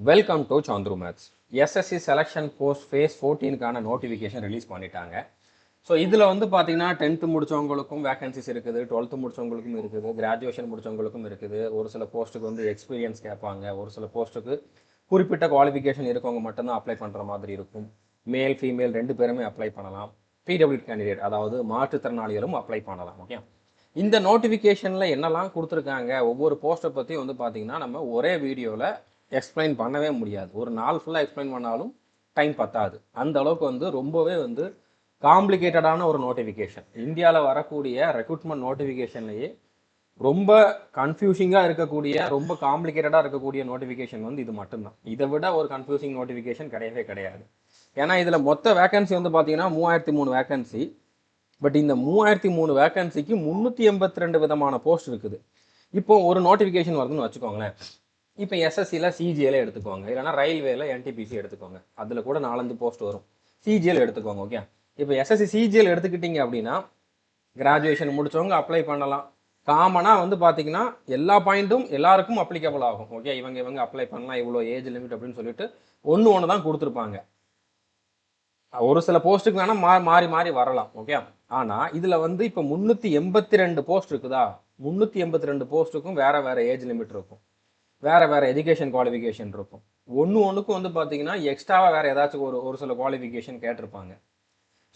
Welcome to Chandru maths. SSC selection post phase 14க்கான notification release பண்ணிட்டாங்க. So இதில் வந்து பார்த்தீங்கன்னா 10th முடித்தவங்களுக்கும் வேகன்சிஸ் இருக்குது, 12th முடித்தவங்களுக்கும் இருக்குது, கிராஜுவேஷன் முடித்தவங்களுக்கும் இருக்குது. ஒரு சில போஸ்ட்டுக்கு வந்து எக்ஸ்பீரியன்ஸ் கேட்பாங்க, ஒரு சில போஸ்ட்டுக்கு குறிப்பிட்ட குவாலிஃபிகேஷன் இருக்கவங்க மட்டும்தான் அப்ளை பண்ணுற மாதிரி இருக்கும். மேல் ஃபீமேல் 2 பேருமே அப்ளை பண்ணலாம். பிடபிள்யூ கேண்டிடேட் அதாவது மாற்றுத்திறனாளிகளும் அப்ளை பண்ணலாம். ஓகே, இந்த நோட்டிஃபிகேஷனில் என்னெல்லாம் கொடுத்துருக்காங்க, ஒவ்வொரு போஸ்ட்டை பற்றி வந்து பார்த்தீங்கன்னா நம்ம ஒரே வீடியோவில் எக்ஸ்பிளைன் பண்ணவே முடியாது. ஒரு நாள் ஃபுல்லாக எக்ஸ்பிளைன் பண்ணாலும் டைம் பத்தாது. அந்த அளவுக்கு வந்து ரொம்பவே வந்து காம்ப்ளிகேட்டடான ஒரு நோட்டிஃபிகேஷன். இந்தியாவில் வரக்கூடிய ரெக்ரூட்மெண்ட் நோட்டிஃபிகேஷன்லேயே ரொம்ப கன்ஃபியூஷிங்காக இருக்கக்கூடிய, ரொம்ப காம்ப்ளிகேட்டடாக இருக்கக்கூடிய நோட்டிஃபிகேஷன் வந்து இது மட்டும்தான். இதை விட ஒரு கன்ஃபியூசிங் நோட்டிஃபிகேஷன் கிடையவே கிடையாது. ஏன்னா இதில் மொத்த வேகன்சி வந்து பார்த்தீங்கன்னா 3003 வேகன்சி. பட் இந்த 3003 வேகன்சிக்கு 382 விதமான போஸ்ட் இருக்குது. இப்போ ஒரு நோட்டிஃபிகேஷன் வருதுன்னு வச்சுக்கோங்களேன். இப்போ எஸ்எஸ்சியில் சிஜிஎல் எடுத்துக்கோங்க, இல்லைனா ரயில்வேல என்டிபிசி எடுத்துக்கோங்க. அதில் கூட 4-5 போஸ்ட் வரும். சிஜிஎல் எடுத்துக்கோங்க. ஓகே, இப்போ எஸ்எஸ்சி சிஜிஎல் எடுத்துக்கிட்டீங்க அப்படின்னா கிராஜுவேஷன் முடிச்சவங்க அப்ளை பண்ணலாம். காமனாக வந்து பார்த்தீங்கன்னா எல்லா பாயிண்ட்டும் எல்லாருக்கும் அப்ளிகபிள் ஆகும். ஓகே, இவங்க அப்ளை பண்ணலாம், இவ்வளோ ஏஜ் லிமிட் அப்படின்னு சொல்லிட்டு ஒன்று தான் கொடுத்துருப்பாங்க. ஒரு சில போஸ்ட்டுக்கு வேணால் மாறி மாறி வரலாம். ஓகே, ஆனால் இதில் வந்து இப்போ 382 போஸ்ட் இருக்குதா, 382 போஸ்ட்டுக்கும் வேறு ஏஜ் லிமிட் இருக்கும், வேறு எஜுகேஷன் குவாலிஃபிகேஷன் இருக்கும். ஒன்றுக்கும் வந்து பார்த்தீங்கன்னா எக்ஸ்ட்ராவாக வேறு ஏதாச்சும் ஒரு சில குவாலிஃபிகேஷன் கேட்டிருப்பாங்க.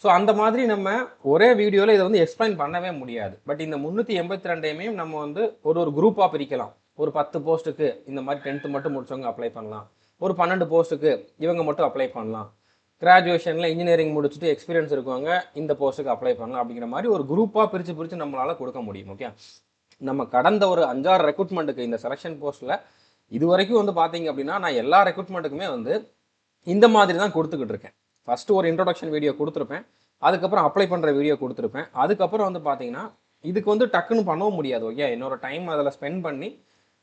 ஸோ அந்த மாதிரி நம்ம ஒரே வீடியோவில் இதை வந்து எக்ஸ்பிளைன் பண்ணவே முடியாது. பட் இந்த 382 நம்ம வந்து ஒரு குரூப்பாக பிரிக்கலாம். ஒரு 10 போஸ்ட்டுக்கு இந்த மாதிரி 10th மட்டும் முடிச்சவங்க அப்ளை பண்ணலாம், ஒரு 12 போஸ்ட்டுக்கு இவங்க மட்டும் அப்ளை பண்ணலாம், கிராஜுவேஷனில் இன்ஜினியரிங் முடிச்சுட்டு எக்ஸ்பீரியன்ஸ் இருக்கவங்க இந்த போஸ்ட்டுக்கு அப்ளை பண்ணலாம். அப்படிங்கிற மாதிரி ஒரு குரூப்பாக பிரித்து நம்மளால் கொடுக்க முடியும். ஓகே, நம்ம கடந்த ஒரு 5-6 ரெக்ரூட்மெண்ட்டுக்கு இந்த செலெக்ஷன் போஸ்ட்டில் இது வரைக்கும் வந்து பார்த்தீங்க அப்படின்னா நான் எல்லா ரெக்ரூட்மெண்ட்டுக்குமே வந்து இந்த மாதிரி தான் கொடுத்துக்கிட்டு இருக்கேன். ஃபஸ்ட்டு ஒரு இன்ட்ரோடக்ஷன் வீடியோ கொடுத்துருப்பேன், அதுக்கப்புறம் அப்ளை பண்ணுற வீடியோ கொடுத்துருப்பேன். அதுக்கப்புறம் வந்து பார்த்தீங்கன்னா இதுக்கு வந்து டக்குன்னு பண்ணவும் முடியாது. ஓகே, என்னோட டைம் அதில் ஸ்பெண்ட் பண்ணி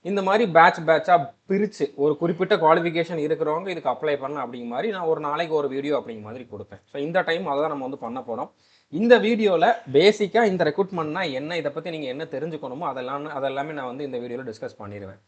இந்த மாதிரி பேட்சாக பிரித்து ஒரு குறிப்பிட்ட குவாலிஃபிகேஷன் இருக்கிறவங்க இதுக்கு அப்ளை பண்ணலாம் அப்படிங்கிற மாதிரி நான் ஒரு நாளைக்கு ஒரு வீடியோ அப்படிங்கிற மாதிரி கொடுப்பேன். ஸோ இந்த டைம் அதை தான் நம்ம வந்து பண்ண போகிறோம். இந்த வீடியோவில் பேசிக்காக இந்த ரெக்ரூட்மெண்ட்னா என்ன, இதை பற்றி நீங்கள் என்ன தெரிஞ்சுக்கணுமோ அதெல்லாமே நான் வந்து இந்த வீடியோவில் டிஸ்கஸ் பண்ணிடுவேன்.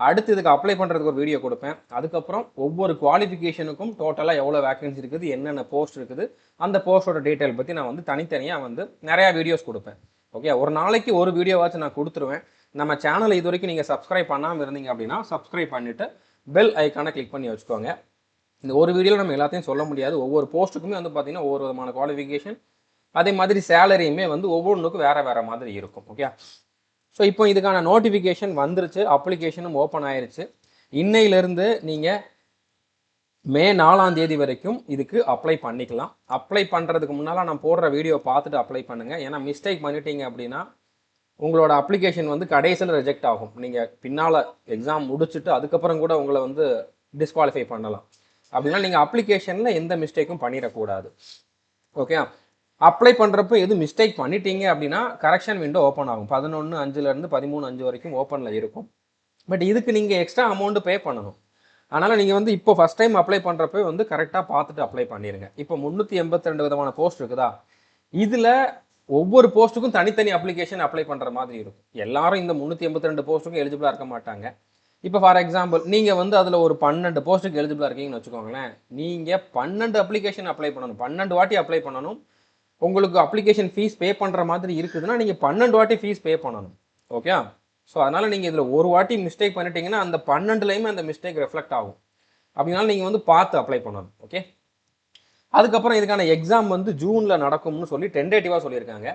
அடுத்து இதுக்கு அப்ளை பண்ணுறதுக்கு ஒரு வீடியோ கொடுப்பேன். அதுக்கப்புறம் ஒவ்வொரு குவாலிஃபிகேஷனுக்கும் டோட்டலாக எவ்வளோ வேகன்சி இருக்குது, என்னென்ன போஸ்ட் இருக்குது, அந்த போஸ்ட்டோட டீட்டெயில் பற்றி நான் வந்து தனித்தனியாக வந்து நிறையா வீடியோஸ் கொடுப்பேன். ஓகே, ஒரு நாளைக்கு ஒரு வீடியோவாச்சும் நான் கொடுத்துருவேன். நம்ம சேனலை இது வரைக்கும் நீங்கள் சப்ஸ்கிரைப் பண்ணாமல் இருந்தீங்க அப்படின்னா சப்ஸ்கிரைப் பண்ணிவிட்டு பெல் ஐக்கானை கிளிக் பண்ணி வச்சுக்கோங்க. இந்த ஒரு வீடியோவில் நம்ம எல்லாத்தையும் சொல்ல முடியாது. ஒவ்வொரு போஸ்ட்டுக்குமே வந்து பார்த்தீங்கன்னா ஒவ்வொரு விதமான குவாலிஃபிகேஷன், அதே மாதிரி சேலரியுமே வந்து ஒவ்வொன்றுக்கும் வேறு மாதிரி இருக்கும். ஓகே, ஸோ இப்போ இதுக்கான நோட்டிஃபிகேஷன் வந்துருச்சு, அப்ளிகேஷனும் ஓப்பன் ஆயிருச்சு. இன்னையிலிருந்து நீங்கள் மே 4ஆம் தேதி வரைக்கும் இதுக்கு அப்ளை பண்ணிக்கலாம். அப்ளை பண்ணுறதுக்கு முன்னால் நான் போடுற வீடியோ பார்த்துட்டு அப்ளை பண்ணுங்கள். ஏன்னா மிஸ்டேக் பண்ணிட்டீங்க அப்படின்னா உங்களோட அப்ளிகேஷன் வந்து கடைசியில் ரிஜெக்ட் ஆகும். நீங்கள் பின்னால் எக்ஸாம் முடிச்சுட்டு அதுக்கப்புறம் கூட உங்களை வந்து டிஸ்குவாலிஃபை பண்ணலாம். அப்படின்னா நீங்கள் அப்ளிகேஷனில் எந்த மிஸ்டேக்கும் பண்ணிடக்கூடாது. ஓகே, அப்ளை பண்ணுறப்ப எது மிஸ்டேக் பண்ணிட்டீங்க அப்படின்னா கரெக்ஷன் விண்டோ ஓப்பன் ஆகும். 11/5 13/5 வரைக்கும் ஓப்பனில் இருக்கும். பட் இதுக்கு நீங்கள் எக்ஸ்ட்ரா அமௌண்ட் பே பண்ணணும். அதனால் நீங்கள் வந்து இப்போ ஃபஸ்ட் டைம் அப்ளை பண்ணுறப்ப வந்து கரெக்டாக பார்த்துட்டு அப்ளை பண்ணிடுங்க. இப்போ 382 விதமான போஸ்ட் இருக்குதா, இதில் ஒவ்வொரு போஸ்ட்டுக்கும் தனித்தனி அப்ளிகேஷன் அப்ளை பண்ணுற மாதிரி இருக்கும். எல்லாரும் இந்த 382 போஸ்ட்டுக்கும் எலிஜிபிளாக இருக்க மாட்டாங்க. இப்போ ஃபார் எக்ஸாம்பிள் நீங்கள் வந்து அதில் ஒரு 12 போஸ்ட்டுக்கு எலிஜிபிளாக இருக்கீங்கன்னு வச்சுக்கோங்களேன். நீங்கள் 12 அப்ளிகேஷன் அப்ளை பண்ணணும், 12 வாட்டி அப்ளை பண்ணணும். உங்களுக்கு அப்ளிகேஷன் ஃபீஸ் பே பண்ணுற மாதிரி இருக்குதுன்னா நீங்கள் 12 வாட்டி ஃபீஸ் பே பண்ணணும். ஓகே, ஸோ அதனால் நீங்கள் இதில் ஒரு வாட்டி மிஸ்டேக் பண்ணிட்டீங்கன்னா அந்த 12லையுமே அந்த மிஸ்டேக் ரெஃப்ளெக்ட் ஆகும். அப்படினாலும் நீங்கள் வந்து பார்த்து அப்ளை பண்ணணும். ஓகே, அதுக்கப்புறம் இதுக்கான எக்ஸாம் வந்து ஜூனில் நடக்கும்னு சொல்லி டென்டேட்டிவாக சொல்லியிருக்காங்க.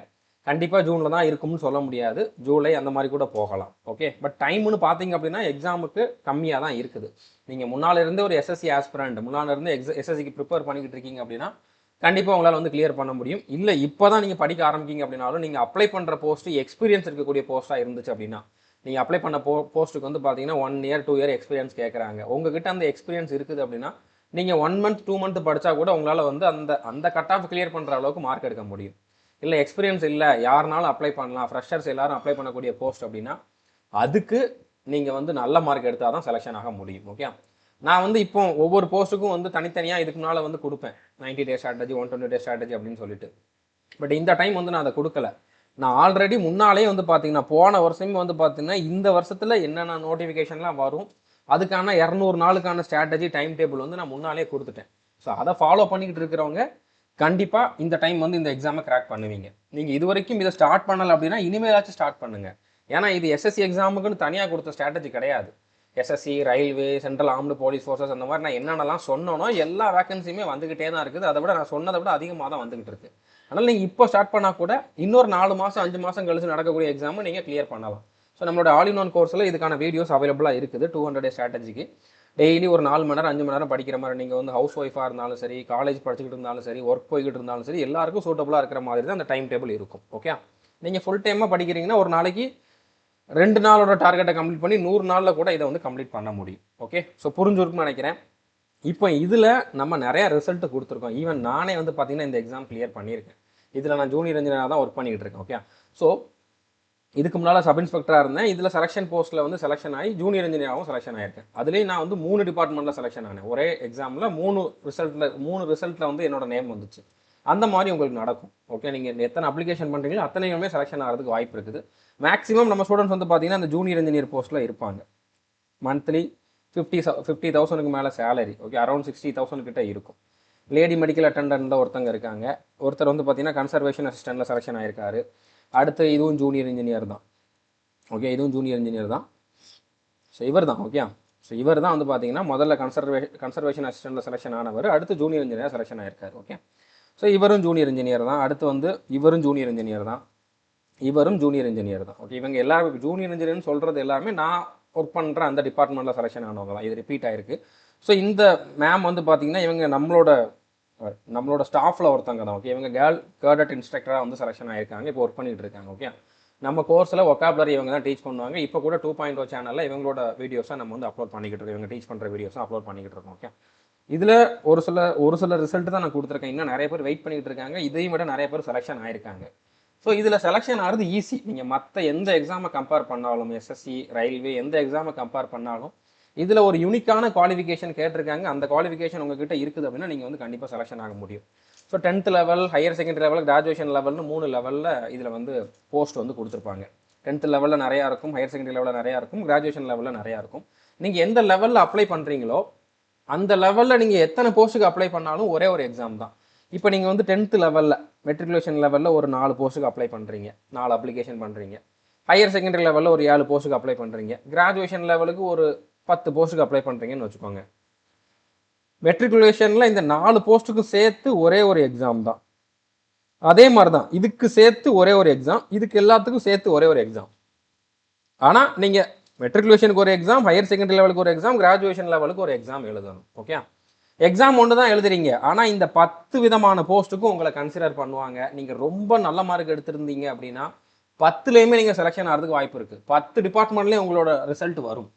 கண்டிப்பாக ஜூனில் தான் இருக்கும்னு சொல்ல முடியாது, ஜூலை அந்த மாதிரி கூட போகலாம். ஓகே, பட் டைம்னு பார்த்தீங்க அப்படின்னா எக்ஸாமுக்கு கம்மியாக தான் இருக்குது. நீங்கள் முன்னால் இருந்தே ஒரு எஸ்எஸ்சி ஆஸ்பிரண்ட், முன்னால் இருந்து எஸ்எஸ்சிக்கு ப்ரிப்பேர் பண்ணிக்கிட்டு இருக்கீங்க அப்படின்னா கண்டிப்பாக உங்களால் வந்து கிளியர் பண்ண முடியும். இல்லை இப்போ தான் நீங்கள் படிக்க ஆரம்பிக்கிங்க அப்படின்னாலும் நீங்கள் அப்ளை பண்ணுற போஸ்ட்டு எக்ஸ்பீரியன்ஸ் இருக்கக்கூடிய போஸ்ட்டாக இருந்துச்சு அப்படின்னா நீங்கள் அப்ளை பண்ண போஸ்ட்டுக்கு வந்து பார்த்தீங்கன்னா 1 year 2 year எக்ஸ்பீரியன்ஸ் கேட்குறாங்க. உங்ககிட்ட அந்த எக்ஸ்பீரியன்ஸ் இருக்குது அப்படின்னா நீங்கள் 1 month 2 month படித்தா கூட உங்களால் வந்து அந்த கட் ஆஃப் கிளியர் பண்ணுற அளவுக்கு மார்க் எடுக்க முடியும். இல்லை எக்ஸ்பீரியன்ஸ் இல்லை, யாருனாலும் அப்ளை பண்ணலாம், ஃப்ரெஷர்ஸ் எல்லாரும் அப்ளை பண்ணக்கூடிய போஸ்ட் அப்படின்னா அதுக்கு நீங்கள் வந்து நல்ல மார்க் எடுத்தால் தான் செலெக்ஷன் ஆக முடியும். ஓகே, நான் வந்து இப்போ ஒவ்வொரு போஸ்ட்டுக்கும் வந்து தனித்தனியாக இதுக்கு முன்னால் வந்து கொடுப்பேன் 90 days ஸ்ட்ராட்டஜி, 120 days ஸ்ட்ராட்டஜி அப்படின்னு சொல்லிட்டு. பட் இந்த டைம் வந்து நான் அதை கொடுக்கல. நான் ஆல்ரெடி முன்னாலே வந்து பார்த்தீங்கன்னா போன வருஷமே வந்து பார்த்தீங்கன்னா இந்த வருஷத்தில் என்னென்ன நோட்டிஃபிகேஷன்லாம் வரும், அதுக்கான 200 நாளுக்கான ஸ்ட்ராட்டஜி டைம் டேபிள் வந்து நான் முன்னாலே கொடுத்துட்டேன். ஸோ அதை ஃபாலோ பண்ணிக்கிட்டு இருக்கிறவங்க கண்டிப்பாக இந்த டைம் வந்து இந்த எக்ஸாமை கிராக் பண்ணுவீங்க. நீங்கள் இது வரைக்கும் இதை ஸ்டார்ட் பண்ணலை அப்படின்னா இனிமேலாச்சும் ஸ்டார்ட் பண்ணுங்கள். ஏன்னா இது எஸ்எஸ்சி எக்ஸாமுக்குன்னு தனியாக கொடுத்த ஸ்ட்ராட்டஜி கிடையாது. SSC, railway, central armed police forces அந்த மாதிரி நான் என்னென்னலாம் சொன்னோனோ எல்லா வேகன்சியுமே வந்துகிட்டே தான் இருக்குது. அதை விட நான் சொன்னதை விட அதிகமாக தான் வந்துகிட்டு இருக்கு. அதனால் நீங்கள் இப்போ ஸ்டார்ட் பண்ணால் கூட இன்னொரு 4 மாதம் 5 மாதம் கழிச்சு நடக்கக்கூடிய எக்ஸாமும் நீங்கள் கிளியர் பண்ணலாம். ஸோ நம்மளோட ஆல் இன் ஒன் கோர்ஸில் இதுக்கான வீடியோஸ் அவைலபிளாக இருக்குது. 200 டே ஸ்ட்ராட்டஜிக்கு டெய்லி ஒரு 4 மணி நேரம் 5 மணி நேரம் படிக்கிற மாதிரி, நீங்கள் வந்து ஹவுஸ் ஒய்ஃபாக இருந்தாலும் சரி, காலேஜ் படிச்சுக்கிட்டு இருந்தாலும் சரி, ஒர்க் போய்கிட்டு இருந்தாலும் சரி, எல்லாருக்கும் சூட்டபுளாக இருக்கிற மாதிரி தான் அந்த டைம் டேபிள் இருக்கும். ஓகே, நீங்கள் ஃபுல் டைமாக படிக்கிறீங்கன்னா ஒரு நாளைக்கு 2 நாளோட டார்கெட்டை கம்ப்ளீட் பண்ணி 100 நாளில் கூட இதை வந்து கம்ப்ளீட் பண்ண முடியும். ஓகே, ஸோ புரிஞ்சுருக்குன்னு நினைக்கிறேன். இப்போ இதில் நம்ம நிறைய ரிசல்ட் கொடுத்துருக்கோம். ஈவன் நானே வந்து பார்த்தீங்கன்னா இந்த எக்ஸாம் கிளியர் பண்ணியிருக்கேன். இதில் நான் ஜூனியர் இன்ஜினியராக தான் ஒர்க் பண்ணிக்கிட்டு இருக்கேன். ஓகே, ஸோ இதுக்கு முன்னால் சப் இன்ஸ்பெக்டராக இருந்தேன். இதில் செலெக்ஷன் போஸ்ட்டில் வந்து செலெக்ஷன் ஆகி ஜூனியர் இன்ஜினியராகவும் செலெக்ஷன் ஆயிருக்கேன். அதுலேயும் நான் வந்து 3 டிபார்ட்மெண்ட்டில் செலெக்ஷன் ஆனேன். ஒரே எக்ஸாமில் 3 ரிசல்ட்டில் வந்து என்னோட நேம் வந்துச்சு. அந்த மாதிரி உங்களுக்கு நடக்கும். ஓகே, நீங்கள் எத்தனை அப்ளிகேஷன் பண்ணுறீங்களோ அத்தனையுமே செலெக்ஷன் ஆகிறதுக்கு வாய்ப்பு இருக்குது. மேக்ஸிமம் நம்ம ஸ்டூடெண்ட்ஸ் வந்து பார்த்தீங்கன்னா அந்த ஜூனியர் இன்ஜினியர் போஸ்ட்டில் இருப்பாங்க. மந்த்லி 50,000க்கு மேலே சேலரி. ஓகே, அரௌண்ட் 60,000 கிட்ட இருக்கும். லேடி மெடிக்கல் அட்டெண்டன்ட்டில் ஒருத்தங்க இருக்காங்க. ஒருத்தர் வந்து பார்த்தீங்கன்னா கன்சர்வேஷன் அசிஸ்டண்ட்டில் செலெக்ஷன் ஆயிருக்காரு. அடுத்து இதுவும் ஜூனியர் இன்ஜினியர் தான். ஓகே, இதுவும் ஜூனியர் இன்ஜினியர் தான். ஸோ இவர் தான். ஓகே, ஸோ இவர் தான் வந்து பார்த்தீங்கன்னா முதல்ல கன்சர்வேஷன் அசிஸ்டண்ட்டில் செலெக்ஷன் ஆனவர். அடுத்து ஜூனியர் இன்ஜினியர் செலெக்ஷன் ஆயிருக்காரு. ஓகே, ஸோ இவரும் ஜூனியர் இன்ஜினியர் தான். அடுத்து வந்து இவரும் ஜூனியர் இன்ஜினியர் தான். இவரும் ஜூனியர் இன்ஜினியர் தான். ஓகே, இவங்க எல்லாரும் ஜூனியர் இன்ஜினியர்னு சொல்கிறது எல்லாருமே நான் ஒர்க் பண்ணுற அந்த டிபார்ட்மெண்ட்டில் செலெக்ஷன் ஆனவங்க தான். இது ரிப்பீட் ஆயிருக்கு. ஸோ இந்த மேம் வந்து பார்த்தீங்கன்னா இவங்க நம்மளோட ஸ்டாஃபில் ஒருத்தங்க தான். ஓகே, இவங்க கேடட் இன்ஸ்ட்ரக்டராக வந்து செலெக்ஷன் ஆயிருக்காங்க. இப்போ ஒர்க் பண்ணிட்டு இருக்காங்க. ஓகே, நம்ம கோர்ஸில் ஒக்காபுலரி இவங்க தான் டீச் பண்ணுவாங்க. இப்போ கூட 2.0 சேனலில் இவங்களோட வீடியோஸை நம்ம வந்து அப்லோட் பண்ணிக்கிட்டு இருக்கோம். இவங்க டீச் பண்ணுற வீடியோஸை அப்லோட் பண்ணிக்கிட்டு இருக்கோம். ஓகே, இதில் ஒரு சில ரிசல்ட் தான் நான் கொடுத்துருக்கேன். இன்னும் நிறைய பேர் வெயிட் பண்ணிட்டு இருக்காங்க. இதையும் விட நிறைய பேர் செலெக்ஷன் ஆயிருக்காங்க. ஸோ இதில் செலெக்ஷன் ஆகிறது ஈஸி. நீங்கள் மற்ற எந்த எக்ஸாமை கம்பேர் பண்ணாலும், எஸ்எஸ்சி, ரயில்வே எந்த எக்ஸாமை கம்பேர் பண்ணாலும் இதில் ஒரு யூனிக்கான குவாலிஃபிகேஷன் கேட்டிருக்காங்க. அந்த குவாலிஃபிகேஷன் உங்ககிட்ட இருக்குது அப்படின்னா நீங்கள் வந்து கண்டிப்பாக செலெக்ஷன் ஆக முடியும். So 10th level, higher secondary level, graduation லெவல்னு 3 லெவலில் இதில் வந்து போஸ்ட் வந்து கொடுத்துருப்பாங்க. 10th லெவலில் நிறையா இருக்கும், ஹையர் செகண்டரி லெவலில் நிறையா இருக்கும், கிராஜுவேஷன் லெவலில் நிறையா இருக்கும். நீங்கள் எந்த லெவலில் அப்ளை பண்ணுறீங்களோ அந்த லெவலில் நீங்கள் எத்தனை போஸ்ட்டுக்கு அப்ளை பண்ணாலும் ஒரே ஒரு எக்ஸாம் தான். இப்போ நீங்கள் வந்து 10th லெவலில் மெட்ரிகுலேஷன் லெவலில் ஒரு 4 போஸ்ட்டுக்கு அப்ளை பண்ணுறீங்க, 4 அப்ளிகேஷன் பண்ணுறீங்க. ஹையர் செகண்டரி லெவலில் ஒரு 7 போஸ்ட்டுக்கு அப்ளை பண்ணுறீங்க. கிராஜுவேஷன் லெவலுக்கு ஒரு 10 போஸ்ட்டுக்கு அப்ளை பண்ணுறீங்கன்னு வச்சுக்கோங்க. மெட்ரிகுலேஷனில் இந்த 4 போஸ்ட்டுக்கும் சேர்த்து ஒரே ஒரு எக்ஸாம் தான். அதே மாதிரி தான் இதுக்கு சேர்த்து ஒரே ஒரு எக்ஸாம், இதுக்கு எல்லாத்துக்கும் சேர்த்து ஒரே ஒரு எக்ஸாம். ஆனால் நீங்கள் மெட்ரிகுலேஷனுக்கு ஒரு எக்ஸாம், ஹையர் செகண்டரி லெவலுக்கு ஒரு எக்ஸாம், கிராஜுவேஷன் லெவலுக்கு ஒரு எக்ஸாம் எழுதணும். ஓகே, எக்ஸாம் ஒன்று தான் எழுதுறீங்க. ஆனால் இந்த 10 விதமான போஸ்ட்டுக்கும் உங்களை கன்சிடர் பண்ணுவாங்க. நீங்கள் ரொம்ப நல்ல மார்க் எடுத்திருந்தீங்க அப்படின்னா 10லேயுமே நீங்கள் செலெக்ஷன் ஆகிறதுக்கு வாய்ப்பு இருக்குது. 10 டிபார்ட்மெண்ட்லேயும் உங்களோட ரிசல்ட் வரும்.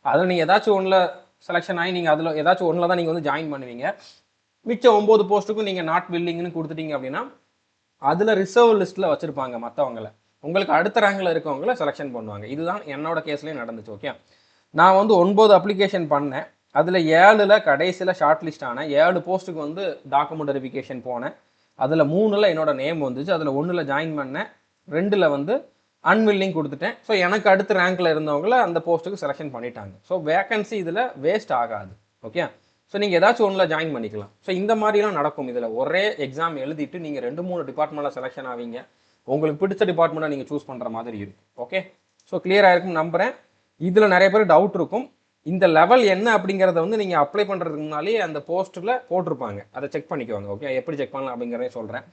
அதில் நீங்கள் ஏதாச்சும் ஒன்றில் செலெக்ஷன் ஆகி நீங்கள் அதில் ஏதாச்சும் ஒன்றில் தான் நீங்கள் வந்து ஜாயின் பண்ணுவீங்க. மிச்சம் 9 போஸ்ட்டுக்கும் நீங்கள் நாட் வில்லிங்னு கொடுத்துட்டீங்க அப்படின்னா அதில் ரிசர்வ் லிஸ்ட்டில் வச்சுருப்பாங்க மற்றவங்களை. உங்களுக்கு அடுத்த ரேங்கில் இருக்கவங்கள செலெக்ஷன் பண்ணுவாங்க. இதுதான் என்னோட கேஸ்லேயும் நடந்துச்சு. ஓகே, நான் வந்து 9 அப்ளிகேஷன் பண்ணேன். அதில் 7ல் கடைசியில் ஷார்ட் லிஸ்ட் ஆனேன். 7 போஸ்ட்டுக்கு வந்து டாக்குமெண்ட் வெரிஃபிகேஷன் போனேன். அதில் 3ல் என்னோட நேம் வந்துச்சு. அதில் 1ல் ஜாயின் பண்ணேன், 2ல் வந்து அன்வில்லிங் கொடுத்துட்டேன். ஸோ எனக்கு அடுத்த ரேங்க்ல இருந்தவங்கள அந்த போஸ்ட்டுக்கு செலெக்ஷன் பண்ணிட்டாங்க. ஸோ வேகன்சி இதில் வேஸ்ட் ஆகாது. ஓகே, ஸோ நீங்கள் ஏதாச்சும் ஒன்றில் ஜாயின் பண்ணிக்கலாம். ஸோ இந்த மாதிரிலாம் நடக்கும். இதில் ஒரே எக்ஸாம் எழுதிட்டு நீங்கள் 2-3 டிபார்ட்மெண்ட்டில் செலெக்ஷன் ஆவீங்க. உங்களுக்கு பிடிச்ச டிபார்ட்மெண்ட்டை நீங்கள் சூஸ் பண்ணுற மாதிரி இருக்கும். ஓகே, ஸோ கிளியர் ஆயிருக்கும் நம்புகிறேன். இதில் நிறைய பேர் டவுட் இருக்கும். இந்த லெவல் என்ன அப்படிங்கிறத வந்து நீங்கள் அப்ளை பண்ணுறதுக்கு முன்னாலே அந்த போஸ்ட்டில் போட்டிருப்பாங்க. அதை செக் பண்ணிக்குவாங்க. ஓகே, எப்படி செக் பண்ணலாம் அப்படிங்கிறதே சொல்கிறேன்.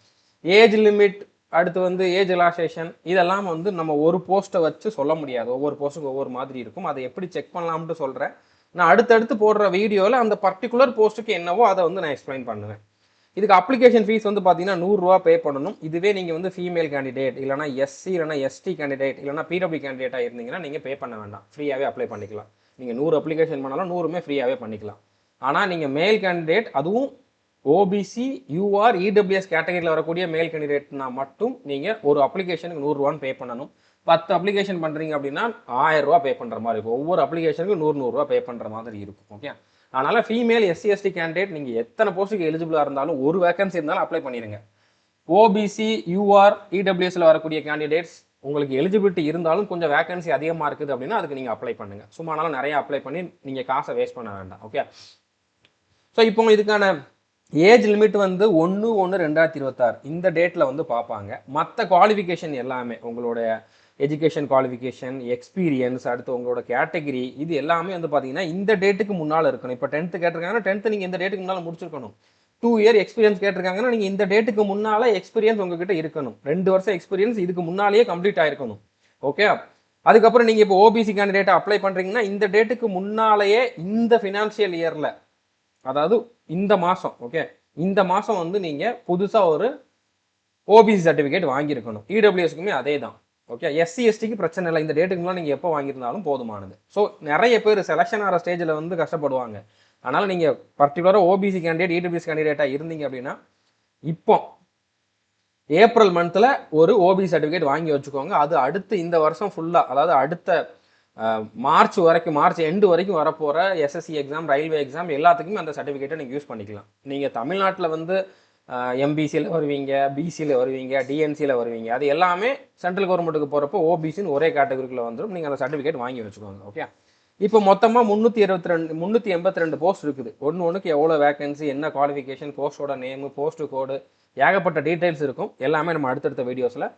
ஏஜ் லிமிட், அடுத்து வந்து ஏஜ் ரிலாக்ஸேஷன், இதெல்லாம் வந்து நம்ம ஒரு போஸ்ட்டை வச்சு சொல்ல முடியாது. ஒவ்வொரு போஸ்ட்டுக்கு ஒவ்வொரு மாதிரி இருக்கும். அதை எப்படி செக் பண்ணலாம்னு சொல்கிறேன். நான் அடுத்தடுத்து போடுற வீடியோவில் அந்த பர்டிகுலர் போஸ்ட்டுக்கு என்னவோ அதை வந்து நான் எக்ஸ்பிளைன் பண்ணுவேன். இதுக்கு அப்ளிகேஷன் ஃபீஸ் வந்து பார்த்தீங்கன்னா 100 ரூபா பே பண்ணணும். இதுவே நீங்கள் வந்து ஃபீமேல் கேண்டிடேட், இல்லைனா எஸ்சி, இல்லைனா எஸ்டி கேண்டிடேட், இல்லைனா பிடபிள்யூ கேண்டிடேட்டாக இருந்தீங்கன்னா நீங்கள் பே பண்ண வேண்டாம். ஃப்ரீயாகவே அப்ளை பண்ணிக்கலாம். நீங்கள் 100 அப்ளிகேஷன் பண்ணாலும் 100மே ஃப்ரீயாகவே பண்ணிக்கலாம். ஆனால் நீங்கள் மேல் கேண்டிடேட், அதுவும் ஓபிசி, யூஆர், இடபிள்யூஎஸ் கேட்டகரியில் வரக்கூடிய மேல் கேண்டிடேட்னா மட்டும் நீங்கள் ஒரு அப்ளிகேஷனுக்கு 100 ரூபான்னு பே பண்ணணும். 10 அப்ளிகேஷன் பண்ணுறீங்க அப்படின்னா 1000 ரூபா பே பண்ணுற மாதிரி இருக்கும். ஒவ்வொரு அப்ளிகேஷனுக்கு 100 ரூபா பே பண்ணுற மாதிரி இருக்கும். ஓகே, அதனால் ஃபீமேல் எஸ்சி எஸ்டி கேண்டிடேட் நீங்கள் எத்தனை போஸ்ட்டுக்கு எலிஜிபிளாக இருந்தாலும் ஒரு வேகன்சி இருந்தாலும் அப்ளை பண்ணிடுங்க. ஓபிசி, யூஆர், இடபிள்யூஎஸ்ல வரக்கூடிய கேண்டிடேட்ஸ் உங்களுக்கு எலிஜிபிலிட்டி இருந்தாலும் கொஞ்சம் வேகன்சி அதிகமாக இருக்குது அப்படின்னா அதுக்கு நீங்கள் அப்ளை பண்ணுங்கள். சும்மானாலும் நிறைய அப்ளை பண்ணி நீங்கள் காசை வேஸ்ட் பண்ண வேண்டாம். ஓகே. ஸோ இப்போ இதுக்கான ஏஜ் லிமிட் வந்து 1/1/2026 இந்த டேட்டில் வந்து பார்ப்பாங்க. மற்ற குவாலிஃபிகேஷன் எல்லாமே உங்களுடைய எஜுகேஷன் குவாலிஃபிகேஷன், எக்ஸ்பீரியன்ஸ், அடுத்து உங்களோட கேட்டகிரி, இது எல்லாமே வந்து பார்த்தீங்கன்னா இந்த டேட்டுக்கு முன்னால் இருக்கணும். இப்போ 10th கேட்டிருக்காங்கன்னா 10th நீங்கள் இந்த டேட்டுக்கு முன்னால் முடிச்சிருக்கணும். 2 இயர் எக்ஸ்பீரியன்ஸ் கேட்டிருக்காங்கன்னா நீங்கள் இந்த டேட்டுக்கு முன்னால் எக்ஸ்பீரியன்ஸ் உங்ககிட்ட இருக்கணும். 2 வருஷம் எக்ஸ்பீரியன்ஸ் இதுக்கு முன்னாலேயே கம்ப்ளீட் ஆயிருக்கணும். ஓகே. அதுக்கப்புறம் நீங்கள் இப்போ ஓபிசி கேண்டிடேட்டை அப்ளை பண்ணுறீங்கன்னா இந்த டேட்டுக்கு முன்னாலேயே இந்த ஃபினான்ஷியல் இயரில், அதாவது இந்த மாதம், ஓகே, இந்த மாதம் வந்து நீங்கள் புதுசாக ஒரு ஓபிசி சர்டிஃபிகேட் வாங்கியிருக்கணும். இடபிள்யூஎஸ்க்குமே அதே தான். ஓகே. எஸ்சி எஸ்டிக்கு பிரச்சனை இல்லை, இந்த டேட்டுக்கு முன்னாடி நீங்கள் எப்போ வாங்கியிருந்தாலும் போதுமானது. ஸோ நிறைய பேர் செலெக்ஷன் ஆகிற ஸ்டேஜில் வந்து கஷ்டப்படுவாங்க. அதனால் நீங்கள் பர்டிகுலராக ஓபிசி கேண்டிடேட், இடபிள்யூஎஸ் கேண்டிடேட்டாக இருந்தீங்க அப்படின்னா இப்போ ஏப்ரல் மந்தில் ஒரு ஓபிசி சர்டிஃபிகேட் வாங்கி வச்சுக்கோங்க. அது அடுத்து இந்த வருஷம் ஃபுல்லாக, அதாவது அடுத்த மார்ச் வரைக்கும், மார்ச் எண்டு வரைக்கும் வரப்போகிற எஸ்எஸ்சி எக்ஸாம், ரயில்வே எக்ஸாம் எல்லாத்துக்குமே அந்த சர்டிஃபிகேட்டை நீங்கள் யூஸ் பண்ணிக்கலாம். நீங்கள் தமிழ்நாட்டில் வந்து எம்பிசியில் வருவீங்க, பிசியில் வருவீங்க, டிஎன்சியில் வருவீங்க, அது எல்லாமே சென்ட்ரல் கவர்மெண்ட்டுக்கு போகிறப்போ ஓபிசின்னு ஒரே கேட்டகரிக்குள்ள வந்துடும். நீங்கள் அந்த சர்டிஃபிகேட் வாங்கி வச்சுக்கோங்க. ஓகே. இப்போ மொத்தமாக 382 போஸ்ட் இருக்குது. ஒன்றுக்கு எவ்வளோ வேகன்சி, என்ன குவாலிஃபிகேஷன், போஸ்ட்டோட நேமு, போஸ்ட் கோடு, ஏகப்பட்ட டீட்டெயில்ஸ் இருக்கும். எல்லாமே நம்ம அடுத்தடுத்த வீடியோஸில்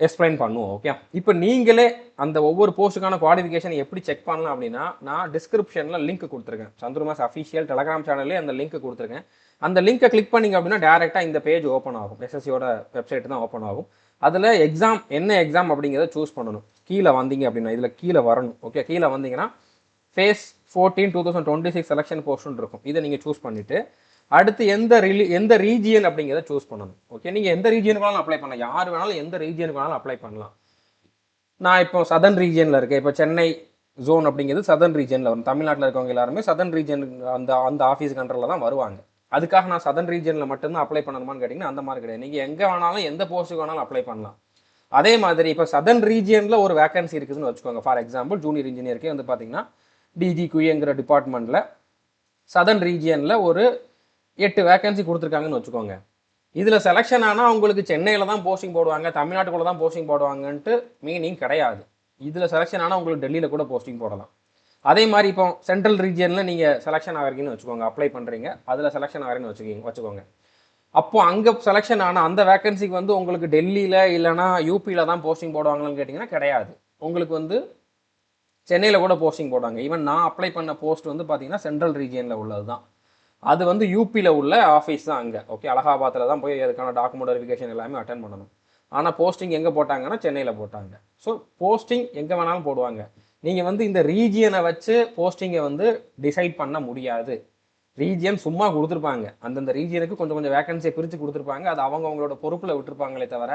எக்ஸ்பிளைன் பண்ணுவோம். ஓகே. இப்போ நீங்களே அந்த ஒவ்வொரு போஸ்ட்டுக்கான குவாலிஃபிகேஷன் எப்படி செக் பண்ணலாம் அப்படின்னா, நான் டிஸ்கிரிப்ஷனில் லிங்க் கொடுத்துருக்கேன். சந்துருமாஸ் அஃபிஷியல் டெலகிராம் சேனல்லே அந்த லிங்க் கொடுத்துருக்கேன். அந்த லிங்கை கிளிக் பண்ணிங்க அப்படின்னா டேரெக்டாக இந்த பேஜ் ஓப்பன் ஆகும். எஸ்எஸ்சியோட வெப்சைட் தான் ஓப்பன் ஆகும். அதில் எக்ஸாம், என்ன எக்ஸாம் அப்படிங்கிறத சூஸ் பண்ணணும். கீழே வந்தீங்க அப்படின்னா இதில் கீழே வரணும். ஓகே. கீழே வந்தீங்கன்னா ஃபேஸ் 14 2026 செலெக்ஷன் போஸ்ட்னு இருக்கும். இதை நீங்கள் சூஸ் பண்ணிவிட்டு அடுத்து எந்த ரீஜியன் அப்படிங்கிறத சூஸ் பண்ணணும். ஓகே. நீங்கள் எந்த ரீஜியனுக்கு வேணாலும் அப்ளை பண்ணலாம். யார் வேணாலும் எந்த ரீஜியனுக்கு வேணாலும் அப்ளை பண்ணலாம். நான் இப்போ சதர்ன் ரீஜியனில் இருக்கேன். இப்போ சென்னை ஜோன் அப்படிங்கிறது சதர்ன் ரீஜியனில் வரும். தமிழ்நாட்டில் இருக்கவங்க எல்லாருமே சதர்ன் ரீஜியன் அந்த ஆஃபீஸ் கண்ட்ரோலில் தான் வருவாங்க. அதுக்காக நான் சதர்ன் ரீஜியனில் மட்டும்தான் அப்ளை பண்ணணுமான்னு கேட்டிங்கன்னா அந்த மாதிரி கிடையாது. நீங்கள் எங்கே வேணாலும் எந்த போஸ்ட்டுக்கு வேணாலும் அப்ளை பண்ணலாம். அதே மாதிரி இப்போ சதர்ன் ரீஜியனில் ஒரு வேகன்சி இருக்குதுன்னு வச்சுக்கோங்க. ஃபார் எக்ஸாம்பிள் ஜூனியர் இன்ஜினியருக்கே வந்து பார்த்தீங்கன்னா டிஜிக்யூங்கிற டிபார்ட்மெண்ட்டில் சதர்ன் ரீஜியனில் ஒரு 8 வேகன்சி கொடுத்துருக்காங்கன்னு வச்சுக்கோங்க. இதில் செலெக்ஷன் ஆனால் உங்களுக்கு சென்னையில் தான் போஸ்டிங் போடுவாங்க, தமிழ்நாட்டுக்குள்ளே தான் போஸ்டிங் போடுவாங்கன்ட்டு மீனிங் கிடையாது. இதில் செலெக்ஷன் ஆனால் உங்களுக்கு டெல்லியில் கூட போஸ்டிங் போடலாம். அதே மாதிரி இப்போ சென்ட்ரல் ரீஜியனில் நீங்கள் செலெக்ஷன் ஆகிறீங்கன்னு வச்சுக்கோங்க, அப்ளை பண்ணுறீங்க, அதில் செலெக்ஷன் ஆகிறீங்கன்னு வச்சுக்கோங்க. அப்போ அங்கே செலெக்ஷன் ஆனால் அந்த வேகன்சிக்கு வந்து உங்களுக்கு டெல்லியில் இல்லைனா யூபியில் தான் போஸ்டிங் போடுவாங்களான்னு கேட்டிங்கன்னா கிடையாது. உங்களுக்கு வந்து சென்னையில் கூட போஸ்டிங் போடுவாங்க. ஈவன் நான் அப்ளை பண்ண போஸ்ட் வந்து பார்த்தீங்கன்னா சென்ட்ரல் ரீஜியனில் உள்ளது தான். அது வந்து யூபியில் உள்ள ஆஃபீஸ் தான் அங்கே. ஓகே. அலகாபாத்தில் தான் போய் அதுக்கான டாக்குமெண்ட் வெரிஃபிகேஷன் எல்லாமே அட்டன் பண்ணணும். ஆனால் போஸ்டிங் எங்கே போட்டாங்கன்னா சென்னையில் போட்டாங்க. ஸோ போஸ்டிங் எங்கே வேணாலும் போடுவாங்க. நீங்கள் வந்து இந்த ரீஜியனை வச்சு போஸ்டிங்கை வந்து டிசைட் பண்ண முடியாது. ரீஜியன் சும்மா கொடுத்துருப்பாங்க. அந்தந்த ரீஜியனுக்கு கொஞ்சம் கொஞ்சம் வேகன்சியை பிரித்து கொடுத்துருப்பாங்க. அது அவங்களோட பொறுப்பில் விட்டுருப்பாங்களே தவிர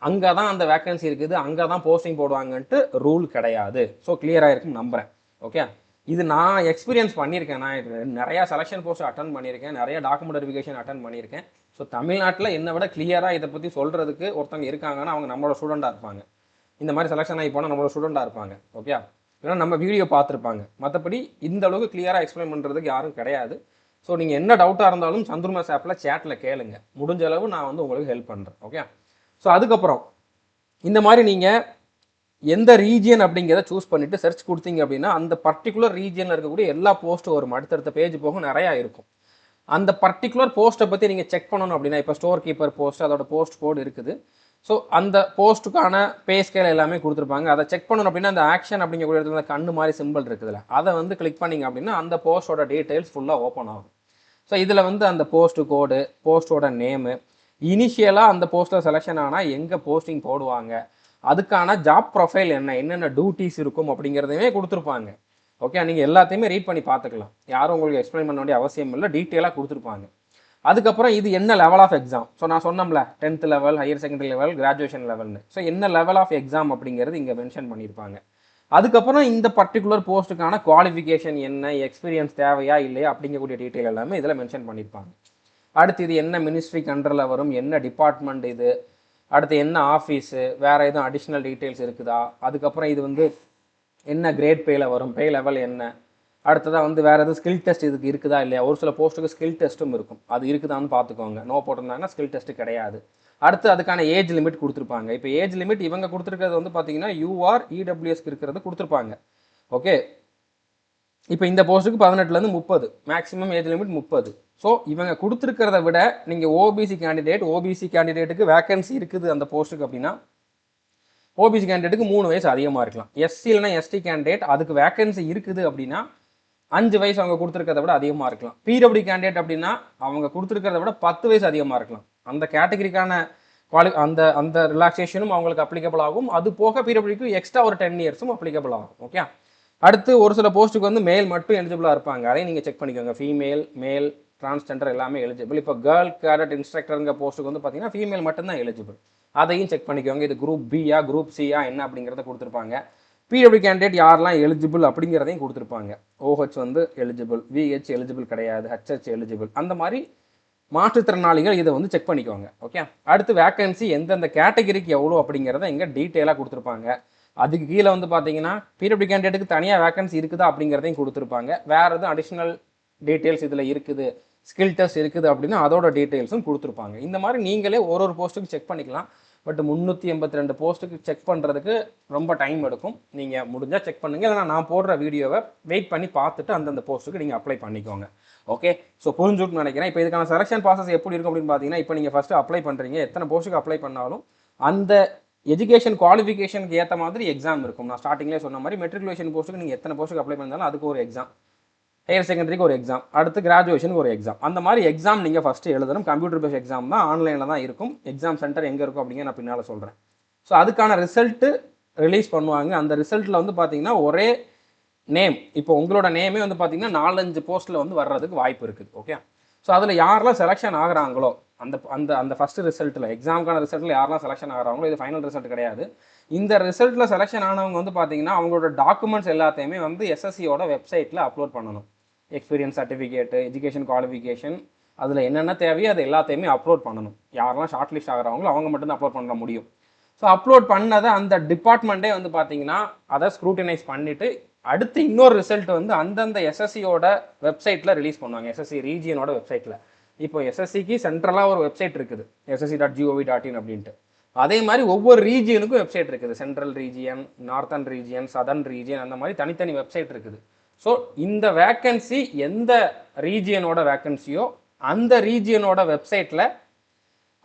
அங்கே தான் அந்த வேகன்சி இருக்குது, அங்கே தான் போஸ்டிங் போடுவாங்கன்ட்டு ரூல் கிடையாது. ஸோ கிளியராக இருக்குன்னு நம்புகிறேன். ஓகே. இது நான் எக்ஸ்பீரியன்ஸ் பண்ணியிருக்கேன். நான் நிறையா செலெக்ஷன் போஸ்ட் அட்டன் பண்ணியிருக்கேன், நிறைய டாக்குமெண்ட் வெரிஃபிகேஷன் அட்டன் பண்ணியிருக்கேன். ஸோ தமிழ்நாட்டில் என்னை விட கிளியராக இதை பற்றி சொல்கிறதுக்கு ஒருத்தவங்க இருக்காங்கன்னா அவங்க நம்மளோட ஸ்டூடெண்ட்டாக இருப்பாங்க. இந்த மாதிரி செலெக்ஷன் ஆகி போனால் நம்மளோட ஸ்டூடெண்ட்டாக இருப்பாங்க. ஓகே. ஏன்னா நம்ம வீடியோ பார்த்துருப்பாங்க. மற்றபடி இந்த அளவுக்கு கிளியராக எக்ஸ்பிளைன் பண்ணுறதுக்கு யாரும் கிடையாது. ஸோ நீங்கள் என்ன டவுட்டாக இருந்தாலும் சந்துருமாஸ் ஆப்பில் சேட்டில் கேளுங்க. முடிஞ்ச அளவு நான் வந்து உங்களுக்கு ஹெல்ப் பண்ணுறேன். ஓகே. ஸோ அதுக்கப்புறம் இந்த மாதிரி நீங்கள் எந்த ரீஜியன் அப்படிங்கிறத சூஸ் பண்ணிவிட்டு சர்ச் கொடுத்தீங்க அப்படின்னா அந்த பர்டிகுலர் ரீஜியனில் இருக்கக்கூடிய எல்லா போஸ்ட்டும் வரும். அடுத்தடுத்த பேஜ் போக நிறையா இருக்கும். அந்த பர்டிகுலர் போஸ்ட்டை பற்றி நீங்கள் செக் பண்ணணும் அப்படின்னா இப்போ ஸ்டோர் கீப்பர் போஸ்ட், அதோட போஸ்ட் கோடு இருக்குது. ஸோ அந்த போஸ்ட்டுக்கான பே ஸ்கேல் எல்லாமே கொடுத்துருப்பாங்க. அதை செக் பண்ணணும் அப்படின்னா அந்த ஆக்ஷன் அப்படிங்கக்கூடிய இடத்துல கண்ணு மாதிரி சிம்பிள் இருக்குதுல்ல, அதை வந்து கிளிக் பண்ணிங்க அப்படின்னா அந்த போஸ்ட்டோட டீட்டெயில்ஸ் ஃபுல்லாக ஓப்பன் ஆகும். ஸோ இதில் வந்து அந்த போஸ்ட்டு கோடு, போஸ்ட்டோட நேமு, இனிஷியலாக அந்த போஸ்ட்டில் செலெக்ஷன் ஆனால் எங்கே போஸ்டிங் போடுவாங்க, அதுக்கான ஜாப் ப்ரொஃபைல் என்னென்ன டியூட்டிஸ் இருக்கும் அப்படிங்கிறதையுமே கொடுத்துருப்பாங்க. ஓகே. நீங்கள் எல்லாத்தையுமே ரீட் பண்ணி பார்த்துக்கலாம். யாரும் உங்களுக்கு எக்ஸ்பிளைன் பண்ண வேண்டிய அவசியம் இல்லை, டீட்டெயிலாக கொடுத்துருப்பாங்க. அதுக்கப்புறம் இது என்ன லெவல் ஆஃப் எக்ஸாம். ஸோ நான் சொன்னோம்ல 10th level, higher secondary level, graduation லெவல்னு. ஸோ என்ன லெவல் ஆஃப் எக்ஸாம் அப்படிங்கிறது இங்கே மென்ஷன் பண்ணியிருப்பாங்க. அதுக்கப்புறம் இந்த பர்டிகுலர் போஸ்ட்டுக்கான குவாலிஃபிகேஷன் என்ன, எக்ஸ்பீரியன்ஸ் தேவையா இல்லையா அப்படிங்கக்கூடிய டீட்டெயில் எல்லாமே இதில் மென்ஷன் பண்ணியிருப்பாங்க. அடுத்து இது என்ன மினிஸ்ட்ரி கண்ட்ரோலில் வரும், என்ன டிபார்ட்மெண்ட் இது, அடுத்து என்ன ஆஃபீஸு, வேறு எதுவும் அடிஷ்னல் டீட்டெயில்ஸ் இருக்குதா, அதுக்கப்புறம் இது வந்து என்ன கிரேட் பேயில் வரும், பே லெவல் என்ன, அடுத்ததாக வந்து வேறு எதுவும் ஸ்கில் டெஸ்ட் இதுக்கு இருக்குதா இல்லையா, ஒரு சில போஸ்ட்டுக்கு ஸ்கில் டெஸ்ட்டும் இருக்கும், அது இருக்குதான்னு பார்த்துக்கோங்க. நோ போட்டிருந்தாங்கன்னா ஸ்கில் டெஸ்ட்டு கிடையாது. அடுத்து அதுக்கான ஏஜ் லிமிட் கொடுத்துருப்பாங்க. இப்போ ஏஜ் லிமிட் இவங்க கொடுத்துருக்கிறது வந்து பார்த்தீங்கன்னா யூஆர் இடபிள்யூஎஸ்க்கு இருக்கிறது கொடுத்துருப்பாங்க. ஓகே, இப்போ இந்த போஸ்ட்டுக்கு 18லேருந்து 30 மேக்ஸிமம் ஏஜ் லிமிட் 30. ஸோ இவங்க கொடுத்துருக்கிறத விட நீங்கள் ஓபிசி கேண்டிடேட்டுக்கு வேகன்சி இருக்குது அந்த போஸ்ட்டுக்கு அப்படின்னா ஓபிசி கேண்டிடேட்டுக்கு 3 வயசு அதிகமாக இருக்கலாம். எஸ்சி இல்லைனா எஸ்டி கேண்டிடேட் அதுக்கு வேகன்சி இருக்குது அப்படின்னா 5 வயசு அவங்க கொடுத்துருக்கிறத விட அதிகமாக இருக்கலாம். பிடபிள்யூ கேண்டிடேட் அப்படின்னா அவங்க கொடுத்துருக்கிறத விட 10 வயசு அதிகமாக இருக்கலாம். அந்த கேட்டகரிக்கான அந்த ரிலாக்ஸேஷனும் அவங்களுக்கு அப்ளிகபிள் ஆகும். அது போக பிடபிள்யூக்கு எக்ஸ்ட்ரா ஒரு 10 இயர்ஸும் அப்ளிகபிள் ஆகும். ஓகே, அடுத்து ஒரு சில போஸ்ட்டுக்கு வந்து மேல் மட்டும் எலிஜிபிளாக இருப்பாங்க, அதையும் நீங்கள் செக் பண்ணிக்கோங்க. ஃபீமேல், மேல், டிரான்ஸ்ஜெண்டர் எல்லாமே எலிஜிபிள். இப்போ கேர்ள் கேடட் இன்ஸ்ட்ரக்டருங்க போஸ்ட்டுக்கு வந்து பார்த்தீங்கன்னா ஃபீமேல் மட்டும்தான் எலிஜிபிள், அதையும் செக் பண்ணிக்கோங்க. இது குரூப் பியா குரூப் சியா என்ன அப்படிங்கிறத கொடுத்துருப்பாங்க. பிடபிள்யூ கேண்டிடேட் யாரெல்லாம் எலிஜிபிள் அப்படிங்கிறதையும் கொடுத்துருப்பாங்க. ஓஹெச் வந்து எலிஜிபிள், விஹெச் எலிஜிபிள் கிடையாது, ஹெச்ஹெச் எலிஜிபிள், அந்த மாதிரி மாற்றுத்திறனாளிகள் இதை வந்து செக் பண்ணிக்கோங்க. ஓகே, அடுத்து வேக்கன்சி எந்தெந்த கேட்டகரிக்கு எவ்வளோ அப்படிங்கிறத இங்கே டீட்டெயிலாக கொடுத்துருப்பாங்க. அதுக்கு கீழே வந்து பார்த்தீங்கன்னா பிடபிள்யூ கேண்டிடேட்டுக்கு தனியாக வேக்கன்சி இருக்குதா அப்படிங்கிறதையும் கொடுத்துருப்பாங்க. வேறு எதுவும் அடிஷ்னல் டீட்டெயில்ஸ் இதில் இருக்குது, ஸ்கில் டெஸ்ட் இருக்குது அப்படின்னா அதோட டீட்டெயில்ஸும் கொடுத்துருப்பாங்க. இந்த மாதிரி நீங்களே ஒரு போஸ்ட்டுக்கு செக் பண்ணிக்கலாம். பட் 382 போஸ்ட்டுக்கு செக் பண்ணுறதுக்கு ரொம்ப டைம் எடுக்கும். நீங்கள் முடிஞ்சால் செக் பண்ணுங்கள், இல்லைனா நான் போடுற வீடியோவை வெயிட் பண்ணி பார்த்துட்டு அந்தந்த போஸ்ட்டுக்கு நீங்கள் அப்ளை பண்ணிக்கோங்க. ஓகே, ஸோ புரிஞ்சுட்டு நினைக்கிறேன். இப்போ இதுக்கான செலெக்ஷன் ப்ராசஸ் எப்படி இருக்கும் அப்படின்னு பார்த்தீங்கன்னா, இப்போ நீங்கள் ஃபஸ்ட்டு அப்ளை பண்ணுறீங்க, எத்தனை போஸ்ட்டுக்கு அப்ளை பண்ணாலும் அந்த எஜுகேஷன் குவாலிஃபிகேஷனுக்கு ஏற்ற மாதிரி எக்ஸாம் இருக்கும். நான் ஸ்டார்டிங்லேயே சொன்ன மாதிரி மெட்ரிகுலேஷன் போஸ்ட்டுக்கு நீங்கள் எத்தனை போஸ்ட்டுக்கு அப்ளை பண்ணாலும் அதுக்கு ஒரு எக்ஸாம், ஹையர் செகண்டரிக்கு ஒரு எக்ஸாம், அடுத்து கிராஜுவேஷனுக்கு ஒரு எக்ஸாம், அந்த மாதிரி எக்ஸாம் நீங்கள் ஃபஸ்ட்டு எழுதணும். கம்ப்யூட்டர் பேஸ்ட் எக்ஸாம் தான், ஆன்லைனில் தான் இருக்கும். எக்ஸாம் சென்டர் எங்கே இருக்கும் அப்படிங்க நான் பின்னால் சொல்கிறேன். ஸோ அதுக்கான ரிசல்ட்டு ரிலீஸ் பண்ணுவாங்க. அந்த ரிசல்ட்டில் வந்து பார்த்தீங்கன்னா ஒரே நேம், இப்போ உங்களோட நேமே வந்து பார்த்தீங்கன்னா 4-5 போஸ்ட்டில் வந்து வர்றதுக்கு வாய்ப்பு இருக்குது. ஓகே, ஸோ அதில் யாரெல்லாம் செலெக்ஷன் ஆகுறாங்களோ அந்த அந்த அந்த ஃபஸ்ட்டு ரிசல்ட்டில், எக்ஸாமுக்கான ரிசல்ட்டில் யாரெல்லாம் செலெக்ஷன் ஆகிறாங்களோ, இது ஃபைனல் ரிசல்ட் கிடையாது. இந்த ரிசல்ட்டில் செலெக்ஷன் ஆனவங்க வந்து பார்த்தீங்கன்னா அவங்களோட டாக்குமெண்ட்ஸ் எல்லாத்தையுமே வந்து எஸ்எஸ்சியோட வெப்சைட்டில் அப்லோட் பண்ணணும். எக்ஸ்பீரியன்ஸ் சர்டிஃபிகேட்டு, எஜுகேஷன் குவாலிஃபிகேஷன், அதில் என்னென்ன தேவையோ அது எல்லாத்தையுமே அப்லோட் பண்ணணும். யாரெல்லாம் ஷார்ட் லிஸ்ட் ஆகிறாங்களோ அவங்க மட்டும்தான் அப்லோட் பண்ண முடியும். ஸோ அப்லோட் பண்ணதை அந்த டிபார்ட்மெண்ட்டே வந்து பார்த்தீங்கன்னா அதை ஸ்க்ரூட்டினைஸ் பண்ணிவிட்டு அடுத்து இன்னொரு ரிசல்ட் வந்து அந்தந்த எஸ்எஸ்சியோட வெப்சைட்டில் ரிலீஸ் பண்ணுவாங்க, எஸ்எஸ்சி ரீஜியனோட வெப்சைட்டில். இப்போ எஸ்எஸ்சிக்கு சென்ட்ரலாக ஒரு வெப்சைட் இருக்குது, ssc.gov.in அப்படின்ட்டு. அதே மாதிரி ஒவ்வொரு ரீஜியனுக்கும் வெப்சைட் இருக்குது, central region, northern region, southern region, அந்த மாதிரி தனித்தனி வெப்சைட் இருக்குது. ஸோ இந்த வேக்கன்சி எந்த ரீஜியனோட வேக்கன்சியோ அந்த ரீஜியனோட வெப்சைட்டில்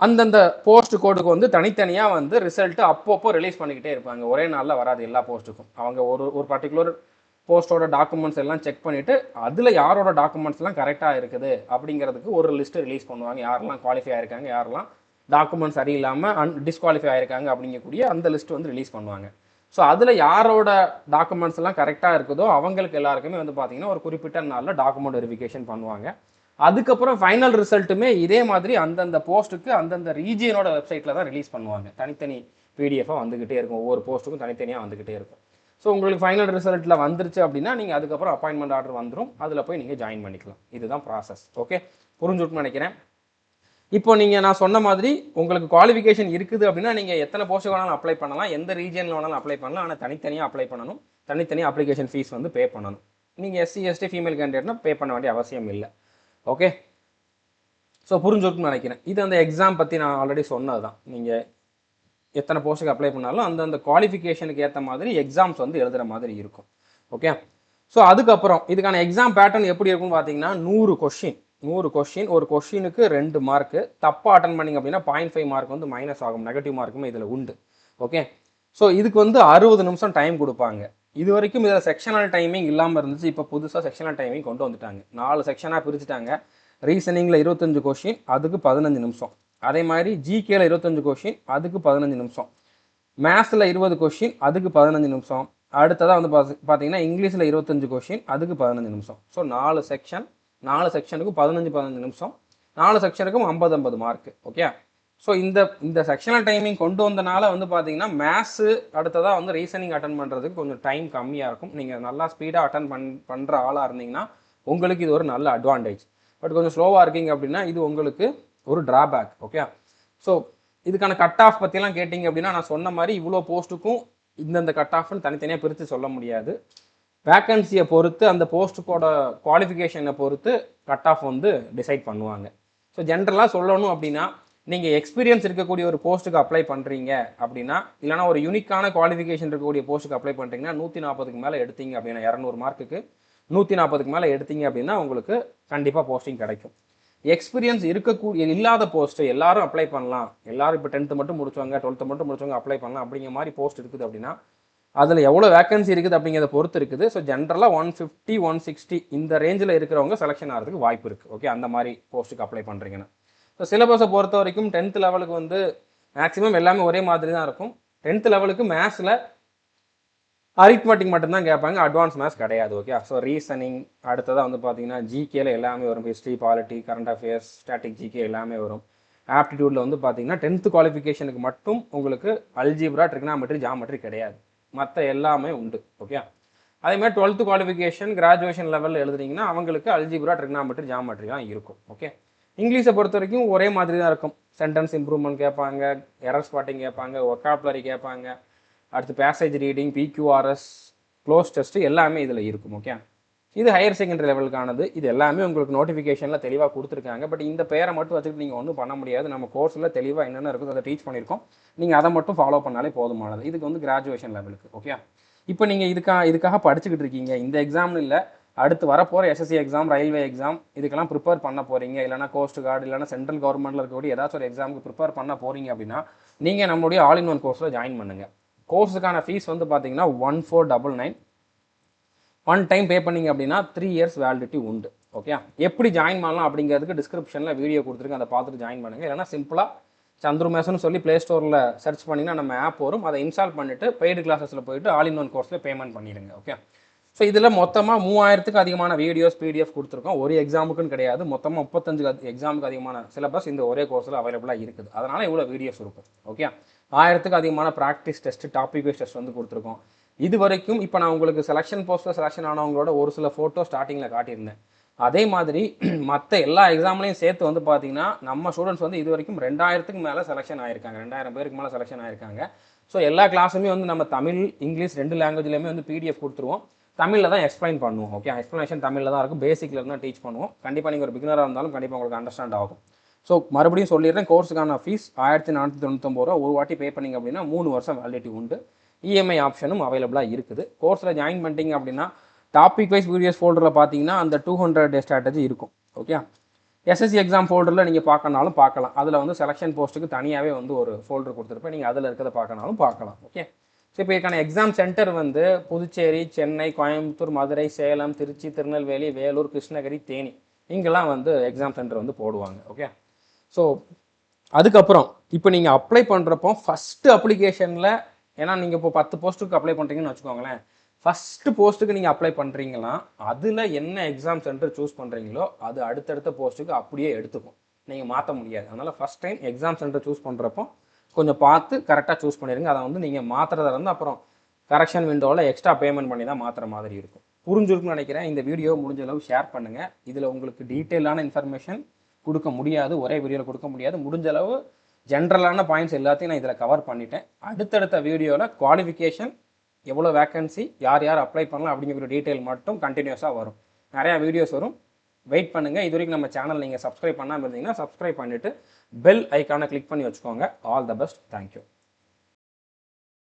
அந்தந்த போஸ்ட் கோடுக்கு வந்து தனித்தனியாக வந்து ரிசல்ட்டு அப்பப்போ ரிலீஸ் பண்ணிக்கிட்டே இருப்பாங்க. ஒரே நாளில் வராது எல்லா போஸ்ட்டுக்கும். அவங்க ஒரு பர்டிகுலர் போஸ்ட்டோட டாக்குமெண்ட்ஸ் எல்லாம் செக் பண்ணிவிட்டு அதில் யாரோட டாக்குமெண்ட்ஸ்லாம் கரெக்டாக இருக்குது அப்படிங்கிறதுக்கு ஒரு லிஸ்ட்டு ரிலீஸ் பண்ணுவாங்க. யாரெல்லாம் குவாலிஃபை ஆயிருக்காங்க, யாரெல்லாம் டாக்குமெண்ட்ஸ் சரியில்லாமல் டிஸ்குவாலிஃபை ஆயிருக்காங்க அப்படிங்கக்கூடிய அந்த லிஸ்ட்டு வந்து ரிலீஸ் பண்ணுவாங்க. ஸோ அதில் யாரோட டாக்குமெண்ட்ஸ் எல்லாம் கரெக்டாக இருக்குதோ அவங்களுக்கு எல்லாருக்குமே வந்து பார்த்தீங்கன்னா ஒரு குறிப்பிட்ட நாளில் டாக்குமெண்ட் வெரிஃபிகேஷன் பண்ணுவாங்க. அதுக்கப்புறம் ஃபைனல் ரிசல்ட்டுமே இதே மாதிரி அந்தந்த போஸ்ட்டுக்கு அந்தந்த ரீஜியனோட வெப்சைட்டில் தான் ரிலீஸ் பண்ணுவாங்க. தனித்தனி பிடிஎஃபாக வந்துக்கிட்டே இருக்கும், ஒவ்வொரு போஸ்ட்டுக்கும் தனித்தனியாக வந்துக்கிட்டே இருக்கும். ஸோ உங்களுக்கு ஃபைனல் ரிசல்ட்டில் வந்துருச்சு அப்படின்னா நீங்கள் அதுக்கப்புறம் அப்பாயின்மெண்ட் ஆர்டர் வந்துடும், அதில் போய் நீங்கள் ஜாயின் பண்ணிக்கலாம். இதுதான் ப்ராசஸ். ஓகே, புரிஞ்சுட்டுன்னு நினைக்கிறேன். இப்போ நீங்கள் நான் சொன்ன மாதிரி உங்களுக்கு குவாலிஃபிகேஷன் இருக்குது அப்படின்னா நீங்கள் எத்தனை போஸ்ட்டுக்கு வேணாலும் அப்ளை பண்ணலாம், எந்த ரீஜியனில் வேணாலும் அப்ளை பண்ணலாம். ஆனால் தனித்தனியாக அப்ளை பண்ணணும், தனித்தனியாக அப்ளிகேஷன் ஃபீஸ் வந்து பே பண்ணணும். நீங்கள் எஸ்சி எஸ்டி ஃபீமேல் கேண்டிடேட்னா பே பண்ண வேண்டிய அவசியம் இல்லை. ஓகே, ஸோ புரிஞ்சுட்டுன்னு நினைக்கிறேன். இது அந்த எக்ஸாம் பற்றி நான் ஆல்ரெடி சொன்னது தான். நீங்கள் எத்தனை போஸ்ட்டுக்கு அப்ளை பண்ணாலும் அந்தந்த குவாலிஃபிகேஷனுக்கு ஏற்ற மாதிரி எக்ஸாம்ஸ் வந்து எழுதுகிற மாதிரி இருக்கும். ஓகே, ஸோ அதுக்கப்புறம் இதுக்கான எக்ஸாம் பேட்டர்ன் எப்படி இருக்குன்னு பார்த்தீங்கன்னா 100 கொஷின், ஒரு கொஷினுக்கு 2 மார்க்கு. தப்பாக அட்டன் பண்ணிங்க அப்படின்னா 0.5 மார்க் வந்து மைனஸ் ஆகும், நெகட்டிவ் மார்க்குமே இதில் உண்டு. ஓகே, ஸோ இதுக்கு வந்து 60 நிமிஷம் டைம் கொடுப்பாங்க. இது வரைக்கும் இதில் செக்ஷனல் டைமிங் இல்லாமல் இருந்துச்சு, இப்போ புதுசாக செக்ஷனல் டைமிங் கொண்டு வந்துட்டாங்க. 4 செக்ஷனாக பிரிச்சுட்டாங்க. ரீசனிங்கில் 25 கொஷின், அதுக்கு 15 நிமிஷம். அதே மாதிரி ஜிகேல 25 கொஷின், அதுக்கு 15 நிமிஷம். மேத்ஸில் 20 கொஷின், அதுக்கு 15 நிமிஷம். அடுத்ததாக வந்து பார்த்தீங்கன்னா இங்கிலீஷில் 25 கொஷின், அதுக்கு 15 நிமிஷம். ஸோ 4 செக்ஷன், 4 செக்ஷனுக்கும் 15 நிமிஷம், 4 செக்ஷனுக்கும் 50 மார்க். ஓகே, ஸோ இந்த செக்ஷனல் டைமிங் கொண்டு வந்தனால வந்து பார்த்தீங்கன்னா மேத்ஸு அடுத்ததாக வந்து ரீசனிங் அட்டன் பண்ணுறதுக்கு கொஞ்சம் டைம் கம்மியாக இருக்கும். நீங்கள் நல்லா ஸ்பீடாக அட்டன் பண்ணுற ஆளாக இருந்தீங்கன்னா உங்களுக்கு இது ஒரு நல்ல அட்வான்டேஜ். பட் கொஞ்சம் ஸ்லோவாக இருக்கீங்க அப்படின்னா இது உங்களுக்கு ஒரு ட்ராபேக். ஓகே, ஸோ இதுக்கான கட் ஆஃப் பற்றிலாம் கேட்டிங்க அப்படின்னா நான் சொன்ன மாதிரி இவ்வளோ போஸ்ட்டுக்கும் இந்தந்த கட் ஆஃப்னு தனித்தனியாக பிரித்து சொல்ல முடியாது. வேக்கன்சியை பொறுத்து அந்த போஸ்ட்டுக்கோட குவாலிஃபிகேஷனை பொறுத்து கட் ஆஃப் வந்து டிசைட் பண்ணுவாங்க. ஸோ ஜென்ரலாக சொல்லணும் அப்படின்னா, நீங்கள் எக்ஸ்பீரியன்ஸ் இருக்கக்கூடிய ஒரு போஸ்ட்டுக்கு அப்ளை பண்ணுறீங்க அப்படின்னா, இல்லைனா ஒரு யூனிக்கான குவாலிஃபிகேஷன் இருக்கக்கூடிய போஸ்ட்டுக்கு அப்ளை பண்ணுறீங்கன்னா 140க்கு மேலே எடுத்தீங்க அப்படின்னா 200 மார்க்குக்கு 140க்கு மேலே எடுத்தீங்க அப்படின்னா உங்களுக்கு கண்டிப்பாக போஸ்டிங் கிடைக்கும். எக்ஸ்பீரியன்ஸ் இல்லாத போஸ்ட்டு எல்லாரும் அப்ளை பண்ணலாம், எல்லாரும் இப்போ 10th மட்டும் முடிச்சவங்க 12th மட்டும் முடிச்சவங்க அப்ளை பண்ணலாம் அப்படிங்கிற மாதிரி போஸ்ட் இருக்குது அப்படின்னா அதில் எவ்வளோ வேக்கன்சி இருக்குது அப்படிங்கிறத பொறுத்து இருக்குது. ஸோ ஜென்ரலாக 150 160 இந்த ரேஞ்சில் இருக்கிறவங்க செலெக்ஷன் ஆகிறதுக்கு வாய்ப்பு இருக்குது. ஓகே, அந்த மாதிரி போஸ்ட்டுக்கு அப்ளை பண்ணுறீங்கன்னா. ஸோ சிலபஸை பொறுத்த வரைக்கும் 10th லெவலுக்கு வந்து மேக்ஸிமம் எல்லாமே ஒரே மாதிரி தான் இருக்கும். 10th லெவலுக்கு மேத்ஸில் அரித்மெட்டிக் மட்டும்தான் கேட்பாங்க, அட்வான்ஸ் மேத்ஸ் கிடையாது. ஓகே, ஸோ ரீசனிங் அடுத்ததாக வந்து பார்த்தீங்கன்னா ஜிகேல எல்லாமே வரும், history, polity, current affairs, static GK எல்லாமே வரும். ஆப்டிடியூடில் வந்து பார்த்தீங்கன்னா 10th குவாலிஃபிகேஷனுக்கு மட்டும் உங்களுக்கு அல்ஜிப்ரா, ட்ரிக்னாமெட்ரி, ஜாமெட்ரி கிடையாது, மற்ற எல்லாமே உண்டு. ஓகே, அதேமாதிரி 12th குவாலிஃபிகேஷன் கிராஜுவேஷன் லெவலில் எழுதுனீங்கன்னா அவங்களுக்கு அல்ஜிப்ரா, ட்ரிக்னாமெட்ரி, ஜாமெட்ரிலாம் இருக்கும். ஓகே, இங்கிலீஷை பொறுத்த வரைக்கும் ஒரே மாதிரி தான் இருக்கும். சென்டென்ஸ் இம்ப்ரூவ்மெண்ட் கேட்பாங்க, எரர் ஸ்பாட்டிங் கேட்பாங்க, ஒக்காபுலரி கேட்பாங்க, அடுத்து passage reading, PQRS, close test எல்லாமே இதில் இருக்கும். ஓகே, இது ஹையர் செகண்டரி லெவலுக்கானது. இது எல்லாமே உங்களுக்கு நோட்டிஃபிகேஷனில் தெளிவாக கொடுத்துருக்காங்க. பட் இந்த பேரை மட்டும் வச்சுக்கிட்டு நீங்கள் ஒன்றும் பண்ண முடியாது. நம்ம கோர்ஸில் தெளிவாக என்னென்ன இருக்குதோ அதை டீச் பண்ணியிருக்கோம். நீங்கள் அதை மட்டும் ஃபாலோ பண்ணாலே போதுமானது. இதுக்கு வந்து கிராஜுவேஷன் லெவலுக்கு. ஓகே, இப்போ நீங்கள் இதுக்காக படிச்சுக்கிட்டு இருக்கீங்க. இந்த எக்ஸாம்னு இல்லை, அடுத்து வரப்போகிற எஸ்எஸ்சி எக்ஸாம், ரயில்வே எக்ஸாம் இதுக்கெல்லாம் ப்ரிப்பேர் பண்ண போகிறீங்க, இல்லைனா கோஸ்ட் கார்டு, இல்லைனா சென்ட்ரல் கவர்மெண்ட்டில் இருக்கக்கூடிய ஏதாச்சும் ஒரு எக்ஸாமுக்கு ப்ரிப்பேர் பண்ண போகிறீங்க அப்படின்னா நீங்கள் நம்மளுடைய ஆல் இன் ஒன் கோர்ஸில் ஜாயின் பண்ணுங்கள். கோர்ஸுக்கான ஃபீஸ் வந்து பார்த்தீங்கன்னா 1499. ஒன் டைம் பே பண்ணிங்க அப்படின்னா 3 years வேலிடிட்டி உண்டு. ஓகே, எப்படி ஜாயின் பண்ணலாம் அப்படிங்கிறதுக்கு டிஸ்கிரிப்ஷனில் வீடியோ கொடுத்துருக்கேன், அதை பார்த்துட்டு ஜாயின் பண்ணுங்கள். இல்லைனா சிம்பிளாக சந்துரு மேசன்னு சொல்லி ப்ளே ஸ்டோரில் சர்ச் பண்ணிங்கன்னா நம்ம ஆப் வரும், அதை இன்ஸ்டால் பண்ணிவிட்டு பெய்டு கிளாஸஸில் போயிட்டு ஆல் இன் ஒன் கோர்ஸில் பேமெண்ட் பண்ணிடுங்க. ஓகே, ஸோ இதில் மொத்தமாக 3000க்கு அதிகமான வீடியோஸ் பிடிஎஃப் கொடுத்துருக்கோம். ஒரு எக்ஸாமுக்குன்னு கிடையாது, மொத்தமாக 35 எக்ஸாமுக்கு அதிகமான சிலபஸ் இந்த ஒரே கோர்ஸில் அவைலபிளாக இருக்குது. அதனால் இவ்வளோ வீடியோஸ் இருக்கும். ஓகே, 1000க்கு அதிகமான practice test, topic wise test வந்து கொடுத்துருக்கோம். இது வரைக்கும் இப்போ நான் உங்களுக்கு செலெக்ஷன் போஸ்ட்டில் செலெக்ஷன் ஆனவங்களோட ஒரு சில ஃபோட்டோ ஸ்டார்டிங்கில் காட்டியிருந்தேன். அதே மாதிரி மற்ற எல்லா எக்ஸாம்லையும் சேர்த்து வந்து பார்த்தீங்கன்னா நம்ம ஸ்டூடெண்ட்ஸ் வந்து இது வரைக்கும் 2000க்கு மேலே செலெக்ஷன் ஆயிருக்காங்க, 2000 பேருக்கு மேலே செலெக்ஷன் ஆயிருக்காங்க. ஸோ எல்லா கிளாஸுமே வந்து நம்ம தமிழ், இங்கிலீஷ் 2 லாங்குவேஜ்லையுமே வந்து பிடிஎஃப் கொடுத்துருவோம். தமிழில் தான் எக்ஸ்பிளைன் பண்ணுவோம். ஓகே, எக்ஸ்ப்ளனேஷன் தமிழில் தான் இருக்கும், பேசிக்கில் தான் டீச் பண்ணுவோம். கண்டிப்பாக நீங்கள் ஒரு பிகினராக இருந்தாலும் கண்டிப்பாக உங்களுக்கு அண்டர்ஸ்டாண்ட் ஆகும். ஸோ மறுபடியும் சொல்லிடுறேன், கோர்ஸுக்கான ஃபீஸ் 1499 ரூபா. ஒரு வாட்டி பே பண்ணிங்க அப்படின்னா 3 வருஷம் வேலிடிட்டி உண்டு. இஎம்ஐ ஆப்ஷனும் அவைலபிளாக இருக்குது. கோர்ஸில் ஜாயின் பண்ணிட்டீங்க அப்படின்னா டாபிக் வைஸ் வீடியோஸ் ஃபோல்டரில் பார்த்தீங்கன்னா அந்த 200 டே ஸ்ட்ராட்டஜி இருக்கும். ஓகே, எஸ்எஸ்சி எக்ஸாம் ஃபோல்டரில் நீங்கள் பார்க்கனாலும் பார்க்கலாம். அதில் வந்து செலெக்ஷன் போஸ்ட்டுக்கு தனியாகவே வந்து ஒரு ஃபோல்டர் கொடுத்துருப்பேன், நீங்கள் அதில் இருக்கிறத பார்க்கனாலும் பார்க்கலாம். ஓகே, ஸோ இப்போ இதுக்கான எக்ஸாம் சென்டர் வந்து புதுச்சேரி, சென்னை, கோயம்புத்தூர், மதுரை, சேலம், திருச்சி, திருநெல்வேலி, வேலூர், கிருஷ்ணகிரி, தேனி இங்கெல்லாம் வந்து எக்ஸாம் சென்டர் வந்து போடுவாங்க. ஓகே, ஸோ அதுக்கப்புறம் இப்போ நீங்கள் அப்ளை பண்ணுறப்போ ஃபஸ்ட்டு அப்ளிகேஷனில், ஏன்னா நீங்கள் இப்போ 10 போஸ்ட்டுக்கு அப்ளை பண்ணுறீங்கன்னு வச்சுக்கோங்களேன், ஃபஸ்ட்டு போஸ்ட்டுக்கு நீங்கள் அப்ளை பண்ணுறீங்கன்னா அதில் என்ன எக்ஸாம் சென்டர் சூஸ் பண்ணுறீங்களோ அது அடுத்தடுத்த போஸ்ட்டுக்கு அப்படியே எடுத்துக்கும், நீங்கள் மாற்ற முடியாது. அதனால் first time exam centre choose பண்ணுறப்போ கொஞ்சம் பார்த்து கரெக்டாக சூஸ் பண்ணிடுங்க. அதை வந்து நீங்கள் மாற்றுறதா இருந்தால் அப்புறம் கரெக்ஷன் விண்டோவில் எக்ஸ்ட்ரா பேமெண்ட் பண்ணி தான் மாற்றுற மாதிரி இருக்கும். புரிஞ்சிருக்குன்னு நினைக்கிறேன். இந்த வீடியோ முடிஞ்ச அளவு ஷேர் பண்ணுங்கள். இதில் உங்களுக்கு டீட்டெயிலான இன்ஃபர்மேஷன் கொடுக்க முடியாது, ஒரே வீடியோவில் கொடுக்க முடியாது. முடிஞ்ச அளவு ஜென்ரலான பாயிண்ட்ஸ் எல்லாத்தையும் நான் இதில் கவர் பண்ணிட்டேன். அடுத்தடுத்த வீடியோவில் குவாலிஃபிகேஷன், எவ்வளோ வேக்கன்சி, யார் யார் அப்ளை பண்ணலாம் அப்படிங்கிற டீட்டெயில் மட்டும் கண்டினியூஸாக வரும். நிறையா வீடியோஸ் வரும், வெயிட் பண்ணுங்கள். இது வரைக்கும் நம்ம சேனல் நீங்கள் சப்ஸ்கிரைப் பண்ணாமல் இருந்தீங்கன்னா சப்ஸ்கிரைப் பண்ணிவிட்டு பெல் ஐக்கானை கிளிக் பண்ணி வச்சுக்கோங்க. All the best, thank you.